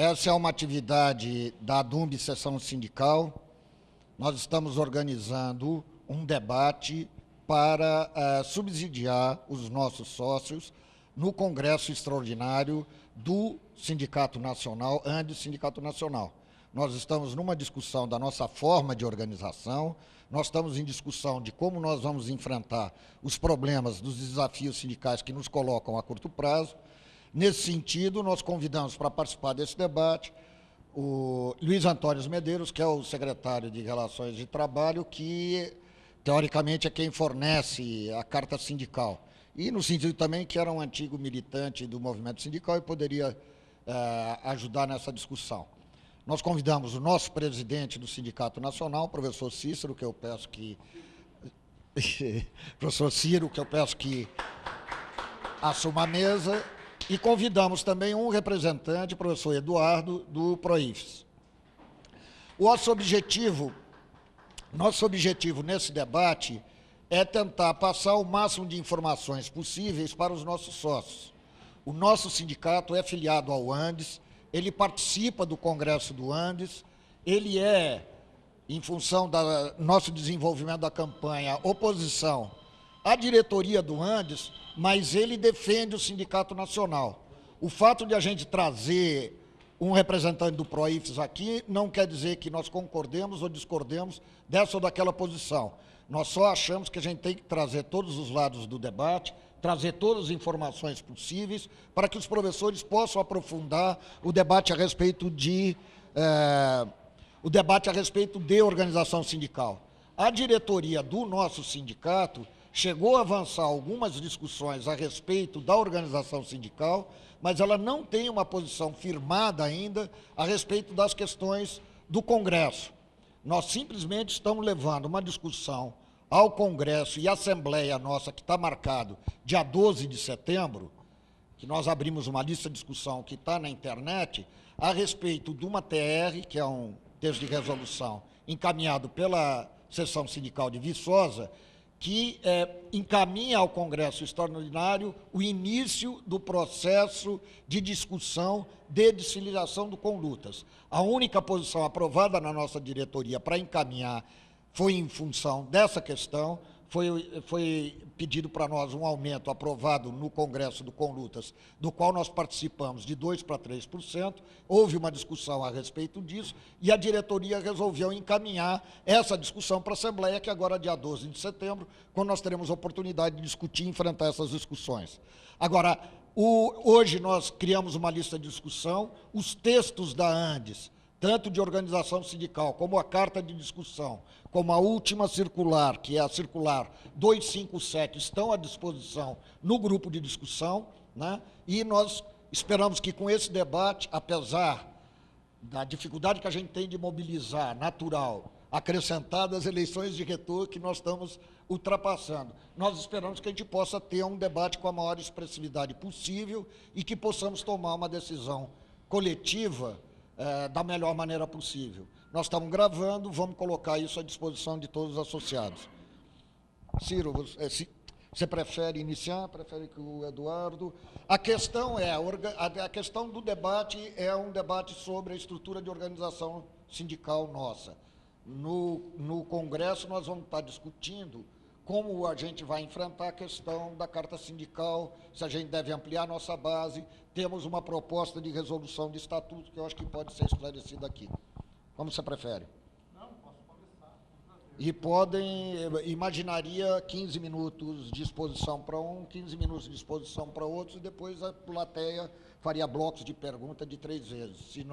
Essa é uma atividade da DUMB Seção Sindical. Nós estamos organizando um debate para subsidiar os nossos sócios no Congresso Extraordinário do Sindicato Nacional, Andes Sindicato Nacional. Nós estamos numa discussão da nossa forma de organização, nós estamos em discussão de como nós vamos enfrentar os problemas dos desafios sindicais que nos colocam a curto prazo. Nesse sentido, nós convidamos para participar desse debate o Luiz Antônio Medeiros, que é o secretário de Relações de Trabalho, que, teoricamente, é quem fornece a carta sindical. E no sentido também que era um antigo militante do movimento sindical e poderia ajudar nessa discussão. Nós convidamos o nosso presidente do Sindicato Nacional, o professor Cícero, que eu peço que... professor Ciro, que eu peço que assuma a mesa, e convidamos também um representante, o professor Eduardo, do Proifes. Nosso objetivo nesse debate é tentar passar o máximo de informações possíveis para os nossos sócios. O nosso sindicato é filiado ao Andes, ele participa do Congresso do Andes, ele é, em função do nosso desenvolvimento da campanha, oposição à diretoria do Andes, mas ele defende o Sindicato Nacional. O fato de a gente trazer um representante do Proifes aqui não quer dizer que nós concordemos ou discordemos dessa ou daquela posição. Nós só achamos que a gente tem que trazer todos os lados do debate, trazer todas as informações possíveis para que os professores possam aprofundar o debate a respeito de organização sindical. A diretoria do nosso sindicato chegou a avançar algumas discussões a respeito da organização sindical, mas ela não tem uma posição firmada ainda a respeito das questões do Congresso. Nós simplesmente estamos levando uma discussão ao Congresso e à Assembleia nossa, que está marcado dia 12 de setembro, que nós abrimos uma lista de discussão que está na internet, a respeito de uma TR, que é um texto de resolução encaminhado pela Seção Sindical de Viçosa, que encaminha ao Congresso Extraordinário o início do processo de discussão de desfiliação do Conlutas. A única posição aprovada na nossa diretoria para encaminhar foi em função dessa questão, foi pedido para nós um aumento aprovado no Congresso do Conlutas, do qual nós participamos de 2% para 3%, houve uma discussão a respeito disso, e a diretoria resolveu encaminhar essa discussão para a Assembleia, que agora é dia 12 de setembro, quando nós teremos a oportunidade de discutir e enfrentar essas discussões. Agora, hoje nós criamos uma lista de discussão, os textos da Andes, tanto de organização sindical, como a carta de discussão, como a última circular, que é a circular 257, estão à disposição no grupo de discussão, né? E nós esperamos que com esse debate, apesar da dificuldade que a gente tem de mobilizar, natural, acrescentada às eleições de reitor que nós estamos ultrapassando, nós esperamos que a gente possa ter um debate com a maior expressividade possível e que possamos tomar uma decisão coletiva da melhor maneira possível. Nós estamos gravando, vamos colocar isso à disposição de todos os associados. Ciro, você prefere iniciar? Prefere que o Eduardo... A questão do debate é um debate sobre a estrutura de organização sindical nossa. No Congresso, nós vamos estar discutindo como a gente vai enfrentar a questão da carta sindical, se a gente deve ampliar a nossa base. Temos uma proposta de resolução de estatuto que eu acho que pode ser esclarecida aqui. Como você prefere? Não, posso começar. E imaginaria 15 minutos de exposição para um, 15 minutos de exposição para outros, e depois a plateia faria blocos de pergunta de 3 vezes. Se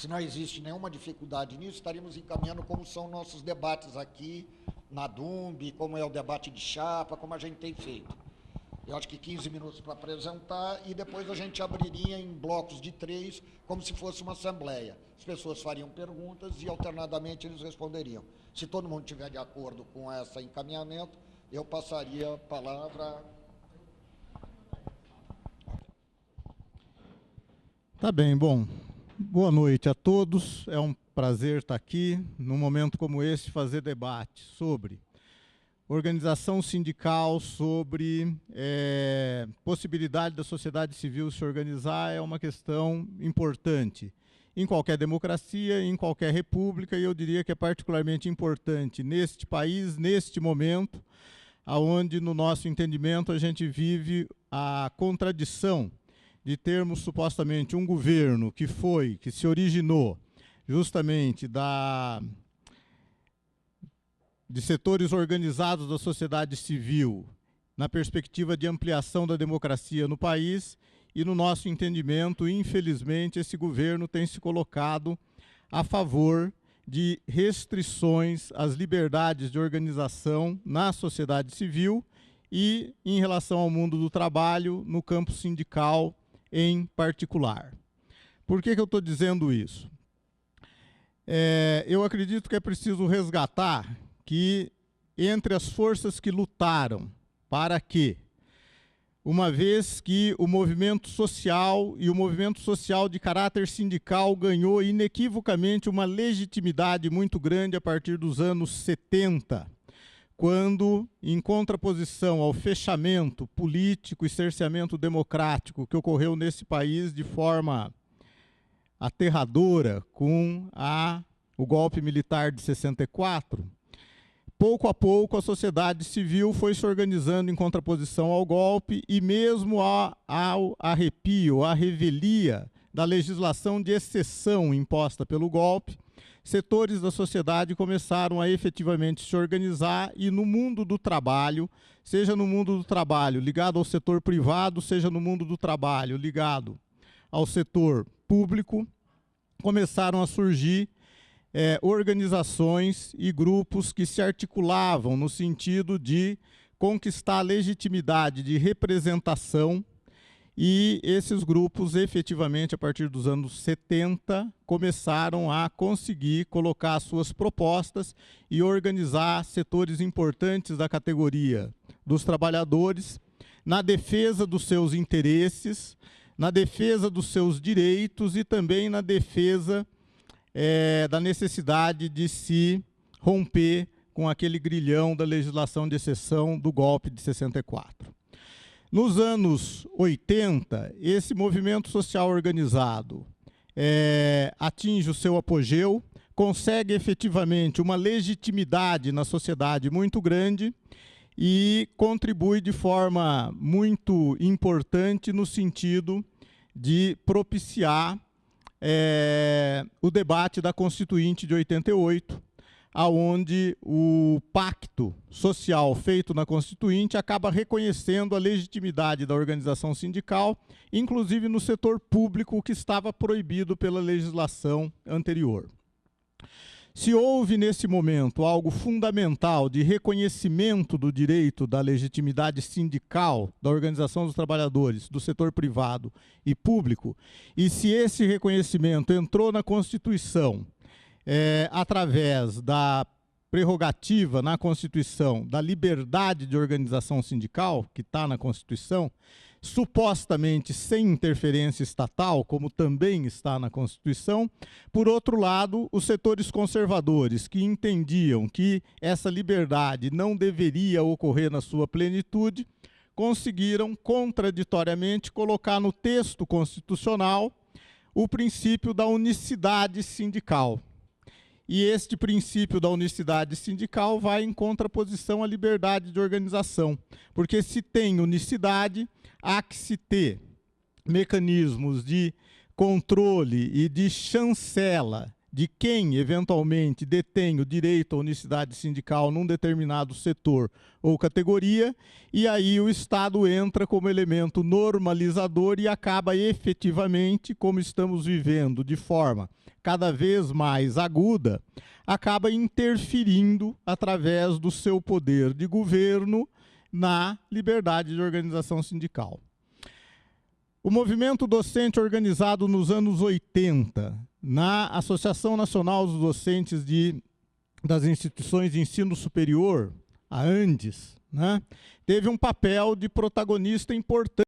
não existe nenhuma dificuldade nisso, estaríamos encaminhando como são nossos debates aqui na DUMB, como é o debate de chapa, como a gente tem feito. Eu acho que 15 minutos para apresentar e depois a gente abriria em blocos de 3, como se fosse uma assembleia. As pessoas fariam perguntas e alternadamente eles responderiam. Se todo mundo estiver de acordo com esse encaminhamento, eu passaria a palavra... Tá bem, bom. Boa noite a todos. É um prazer estar aqui, num momento como esse, fazer debate sobre organização sindical, sobre possibilidade da sociedade civil se organizar, é uma questão importante. em qualquer democracia, em qualquer república, e eu diria que é particularmente importante neste país, neste momento, onde, no nosso entendimento, a gente vive a contradição de termos supostamente um governo que se originou justamente de setores organizados da sociedade civil, na perspectiva de ampliação da democracia no país, e no nosso entendimento, infelizmente, esse governo tem se colocado a favor de restrições às liberdades de organização na sociedade civil e em relação ao mundo do trabalho, no campo sindical em particular. Por que eu estou dizendo isso? Eu acredito que é preciso resgatar que, entre as forças que lutaram para que, uma vez que o movimento social e o movimento social de caráter sindical ganhou inequivocamente uma legitimidade muito grande a partir dos anos 70, quando, em contraposição ao fechamento político e cerceamento democrático que ocorreu nesse país de forma aterradora com o golpe militar de 64, pouco a pouco a sociedade civil foi se organizando em contraposição ao golpe e mesmo ao arrepio, à revelia da legislação de exceção imposta pelo golpe, setores da sociedade começaram a efetivamente se organizar e no mundo do trabalho, seja no mundo do trabalho ligado ao setor privado, seja no mundo do trabalho ligado ao setor público, começaram a surgir organizações e grupos que se articulavam no sentido de conquistar a legitimidade de representação, e esses grupos, efetivamente, a partir dos anos 70, começaram a conseguir colocar suas propostas e organizar setores importantes da categoria dos trabalhadores na defesa dos seus interesses, na defesa dos seus direitos e também na defesa da necessidade de se romper com aquele grilhão da legislação de exceção do golpe de 64. Nos anos 80, esse movimento social organizado atinge o seu apogeu, consegue efetivamente uma legitimidade na sociedade muito grande e contribui de forma muito importante no sentido de propiciar o debate da Constituinte de 88, aonde o pacto social feito na Constituinte acaba reconhecendo a legitimidade da organização sindical, inclusive no setor público, que estava proibido pela legislação anterior. Se houve, nesse momento, algo fundamental de reconhecimento do direito da legitimidade sindical, da organização dos trabalhadores, do setor privado e público, e se esse reconhecimento entrou na Constituição através da prerrogativa na Constituição da liberdade de organização sindical, que está na Constituição, supostamente sem interferência estatal, como também está na Constituição. Por outro lado, os setores conservadores, que entendiam que essa liberdade não deveria ocorrer na sua plenitude, conseguiram, contraditoriamente, colocar no texto constitucional o princípio da unicidade sindical. E este princípio da unicidade sindical vai em contraposição à liberdade de organização, porque se tem unicidade, há que se ter mecanismos de controle e de chancela de quem, eventualmente, detém o direito à unicidade sindical num determinado setor ou categoria, e aí o Estado entra como elemento normalizador e acaba efetivamente, como estamos vivendo de forma cada vez mais aguda, acaba interferindo através do seu poder de governo na liberdade de organização sindical. O movimento docente organizado nos anos 80, na Associação Nacional dos Docentes das Instituições de Ensino Superior, a ANDES, né, teve um papel de protagonista importante